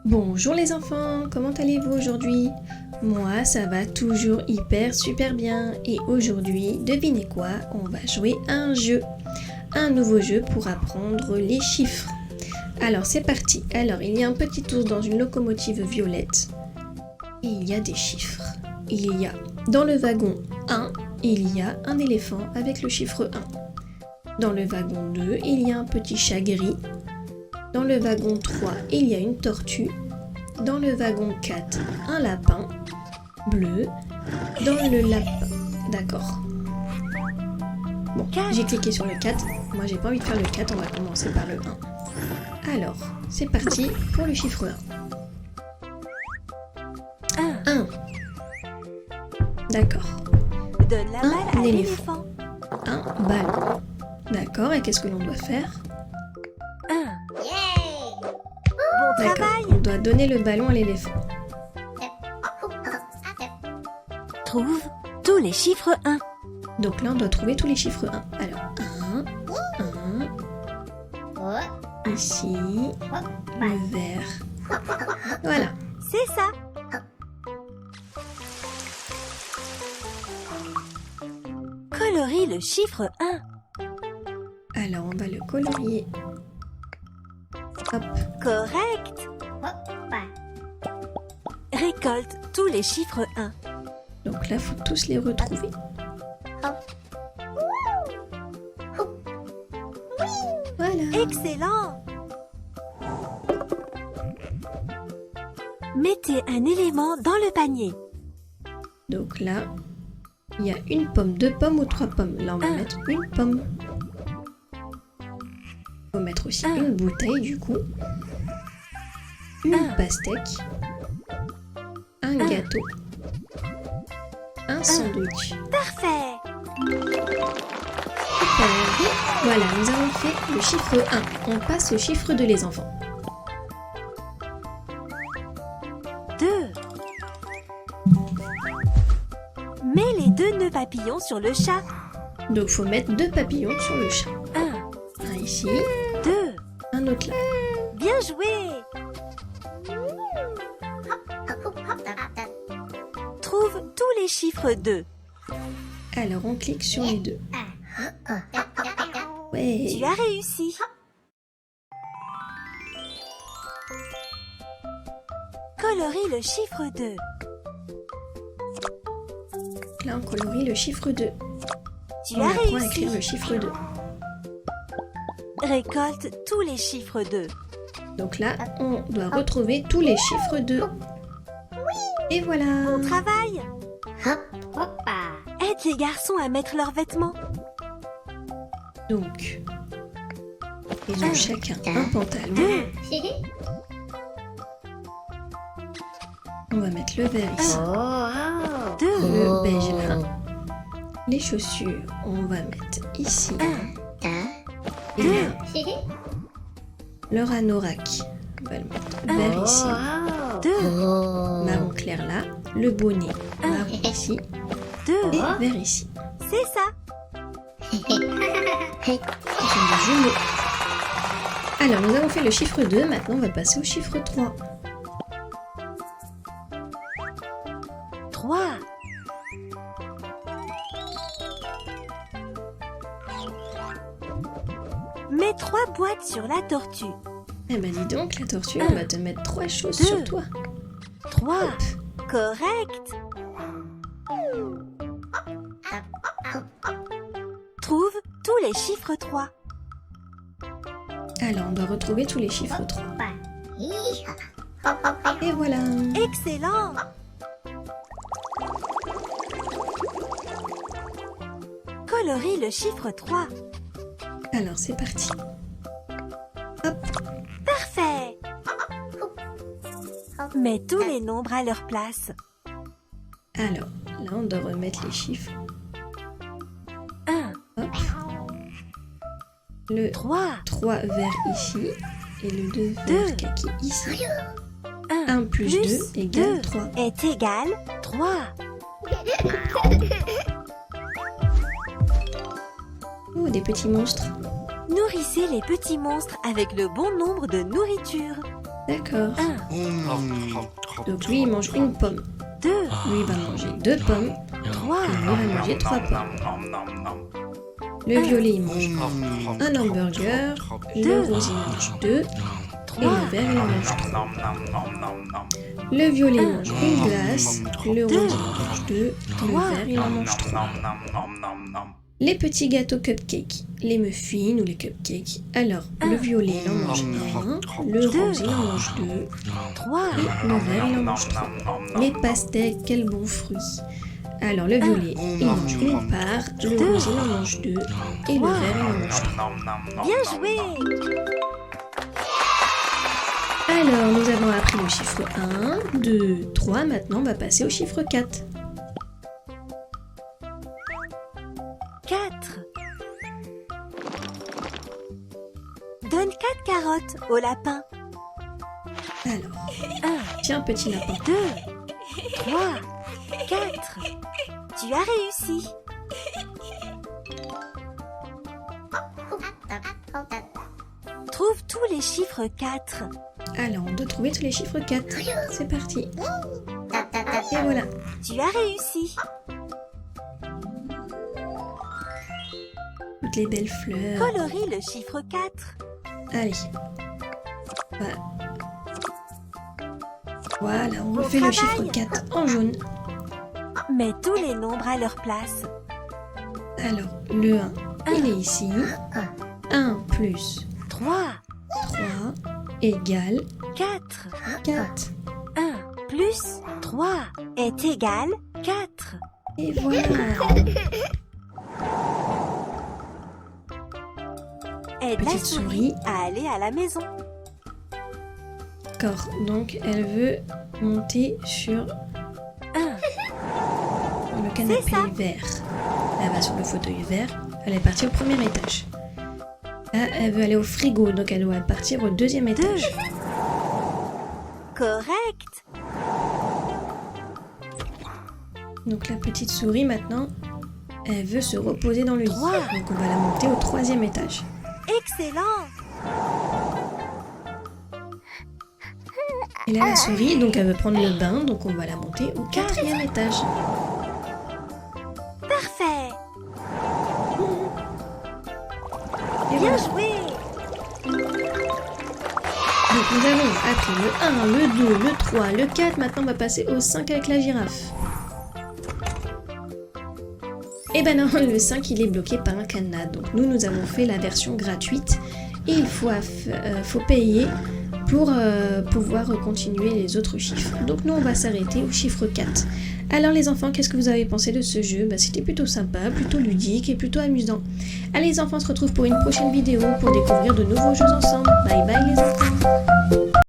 Bonjour les enfants, comment allez-vous aujourd'hui? Moi ça va toujours hyper super bien et aujourd'hui, devinez quoi? On va jouer à un jeu. Un nouveau jeu pour apprendre les chiffres. Alors c'est parti. Alors il y a un petit ours dans une locomotive violette et il y a des chiffres. Il y a dans le wagon 1, il y a un éléphant avec le chiffre 1. Dans le wagon 2, il y a un petit chat gris. Dans le wagon 3, il y a une tortue. Dans le wagon 4, un lapin bleu. Dans le lapin... D'accord. Bon, j'ai cliqué sur le 4. Moi, j'ai pas envie de faire le 4. On va commencer par le 1. Alors, c'est parti pour le chiffre 1. 1. D'accord. Donne la balle à l'éléphant. Un ballon. D'accord, et qu'est-ce que l'on doit faire? 1. Bon D'accord, travail. on doit donner le ballon à l'éléphant. Trouve tous les chiffres 1. Donc là, on doit trouver tous les chiffres 1. Alors, 1, ici, le vert. Voilà. C'est ça. Colorie le chiffre 1. Alors, on va le colorier. Hop. Correct. Récolte tous les chiffres 1. Donc là, il faut tous les retrouver. Voilà. Excellent. Mettez un élément dans le panier. Donc là, il y a une pomme, 2 pommes ou 3 pommes. Là, on va mettre une pomme. Il faut mettre aussi une bouteille, du coup. Une pastèque. Un gâteau. Un sandwich. Parfait. Voilà, nous avons fait le chiffre 1. On passe au chiffre 2, les enfants. 2. Mets les 2 nœuds papillons sur le chat. Donc, il faut mettre 2 papillons sur le chat. 1, Un ici, 2. un autre là. Bien joué. Trouve tous les chiffres 2. Alors, on clique sur les 2. Ouais. Tu as réussi. Colorie le chiffre 2. Là, on colorie le chiffre 2. Tu On as apprend à écrire réussi. le chiffre 2. Récolte tous les chiffres 2. Donc là, on doit retrouver tous les chiffres 2. Et voilà. Bon travail. Aide les garçons à mettre leurs vêtements. Donc, ils ont chacun un pantalon. 2. On va mettre le vert ici. 2. Le beige là. Les chaussures, on va mettre ici. 1. Et là, leur anorak, on va le mettre vert ici. 2. Marron clair là. Le bonnet, marron ici. 2. Et vert ici. C'est ça. Ce sont des jumeaux. Alors, nous avons fait le chiffre 2. Maintenant, on va passer au chiffre 3. 3. Mets 3 boîtes sur la tortue. Eh ben, dis donc, la tortue, on va te mettre 3 choses 2. sur toi. 3. Correct. Trouve tous les chiffres 3. Alors, on doit retrouver tous les chiffres 3. Et voilà. Excellent. Colorie le chiffre 3. Alors, c'est parti. Hop. Parfait. Mets tous les nombres à leur place. Alors, là, on doit remettre les chiffres. 1, Hop. Le 3, 3 vert ici. Et le 2 vert 2. kaki ici. 1 1 plus 2 égale 2 3. est égal 3. Oh, des petits monstres. Nourrissez les petits monstres avec le bon nombre de nourriture. D'accord. 1, Donc lui, il mange une pomme. 2, Lui, il va manger 2 pommes. 3, Et lui, il va manger 3 pommes. Le violet, il mange un hamburger. Le rose, il mange 2. Et 3, le vert, il en mange 3. Le violet mange une glace. Le rose, il en mange 2. Le vert, il en mange 3. Les petits gâteaux cupcakes, les muffins ou les cupcakes. Alors, le violet, il en mange 1. Le rose, il en mange 2. 3, Le vert, il en mange 3. Les pastèques, quel bon fruit. Alors, le violet, il mange une part. Le rose, il en mange 2. Et le vert, il en mange 3. bien joué. Alors, nous avons appris le chiffre 1, 2, 3. Maintenant, on va passer au chiffre 4. 4. Donne 4 carottes au lapin. Alors, 1, tiens, petit lapin. 2, 3, 4. Tu as réussi. Trouve tous les chiffres 4. Alors, on doit trouver tous les chiffres 4. C'est parti. Et voilà. Tu as réussi. Toutes les belles fleurs. Colorie le chiffre 4. Allez. Voilà, on refait le chiffre 4 en jaune. Mets tous les nombres à leur place. Alors, le 1, il est ici. 1 plus 3, 3 égale 4. 4. 1 plus 3 est égal 4. Et voilà. Aide la Petite souris souris. à aller à la maison. D'accord, donc elle veut monter sur 1, le canapé C'est ça. vert. Elle va sur le fauteuil vert. Elle est partie au premier étage. Là, elle veut aller au frigo, donc elle doit partir au deuxième étage. correct. Donc la petite souris maintenant, elle veut se reposer dans le lit. 3. Donc on va la monter au troisième étage. Excellent. Et là la souris, donc elle veut prendre le bain, donc on va la monter au quatrième étage. Parfait. Et Bien voilà. joué. Donc nous avons appris le 1, le 2, le 3, le 4. Maintenant on va passer au 5 avec la girafe. Et ben non, le 5 il est bloqué par un cadenas. Donc nous avons fait la version gratuite. Et il faut payer pour pouvoir continuer les autres chiffres. Donc nous on va s'arrêter au chiffre 4. Alors les enfants, qu'est-ce que vous avez pensé de ce jeu? C'était plutôt sympa, plutôt ludique et plutôt amusant. Allez les enfants, on se retrouve pour une prochaine vidéo pour découvrir de nouveaux jeux ensemble. Bye bye les enfants.